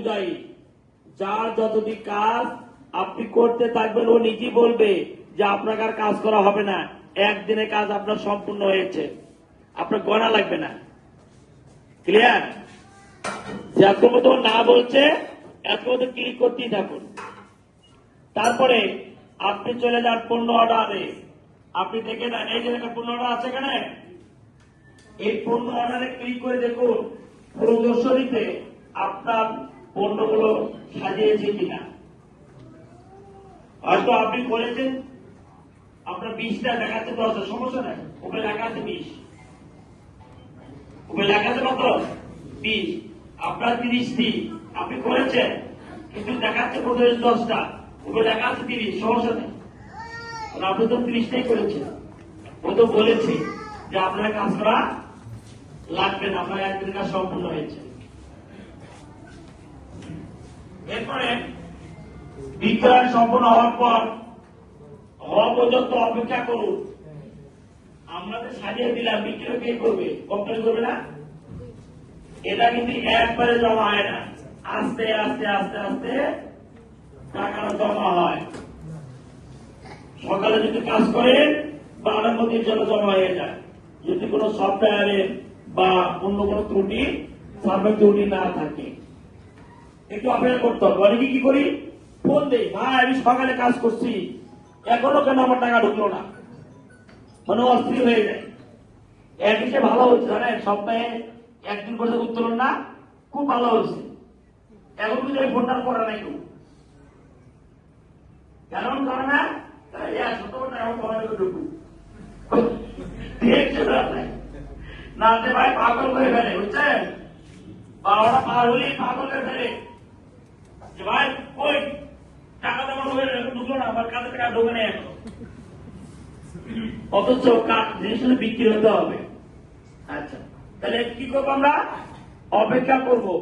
অনুযায়ী যার যতদিন কাজ আপনি করতে থাকবেন, ও নিজেই বলবে যে আপনাকে আর কাজ করা হবে না, একদিনে কাজ আপনার সম্পূর্ণ হয়েছে, আপনার গণা লাগবে না। ক্লিয়ার? যে এত মতো না বলছে এত মতো ক্লিক করতেই থাকুন। তারপরে আপনি চলে যান পণ্য অর্ডারে। আপনি দেখে নেন, এই যে একটা পণ্য অর্ডার আছে এখানে, এই পণ্য অর্ডারে ক্লিক করে দেখুন প্রদর্শনীতে আপনার পণ্যগুলো সাজিয়েছে কিনা। হয়তো আপনি করেছেন আপনার 20টা দেখাচ্ছে 10, সমস্যা নাই, উপরে লেখা আছে 20, উপরে লেখা আছে কত 20, আপনার 30টি আপনি করেছেন কিন্তু দেখাচ্ছে 10টা, উপরে লেখা আছে 30, সমস্যা নেই, আপনি তো 30টাই করেছেন। ও তো বলেছে যে আপনার কাজ করা লাগবে না, আপনার একদিন কাজ সম্পূর্ণ হয়েছে। এরপরে বিক্রয় সম্পূর্ণ হওয়ার পর হওয়া পর্যন্ত অপেক্ষা করুন। আমরা তো সাজিয়ে দিলাম, বিক্রয় কে করবে? কোম্পানি করবে না। এটা কিন্তু একবারে জমা হয় না, আস্তে আস্তে আস্তে আস্তে টাকাটা জমা হয়। সকালে যদি কাজ করেন 12টার মধ্যে জন্য জমা হয়ে যায়, যদি কোনো সফটওয়্যারের বা অন্য কোনো ত্রুটি সার্ভার ত্রুটি না থাকে। একটু অপেক্ষা করতে হবে। অনেকে কি করি, ফোন দেই, ভাই আমি সকালে কাজ করছি এখনো কেন আমার টাকা ঢুকলো না, মানে অস্থির হয়ে যায়। এক হিসেবে ভালো হচ্ছে জানেন, সপ্তাহে একদিন করে উত্তোলন না, খুব ভালো হচ্ছে। এখন কিন্তু ওই ফোনটা করা নাই কেউ, কেন করে না, না ভাই পাগল করে ফেলে, বুঝছেন, 12টা পার হলেই পাগল করে ফেলে যে ভাই ওই টাকা দেওয়া ঢুকলো না, আমার কাছে টাকা ঢোকে নেই এখন। অথচ জিনিসটা বিক্রি হতে হবে। আচ্ছা, তাহলে কি করবো আমরা? অপেক্ষা করবো।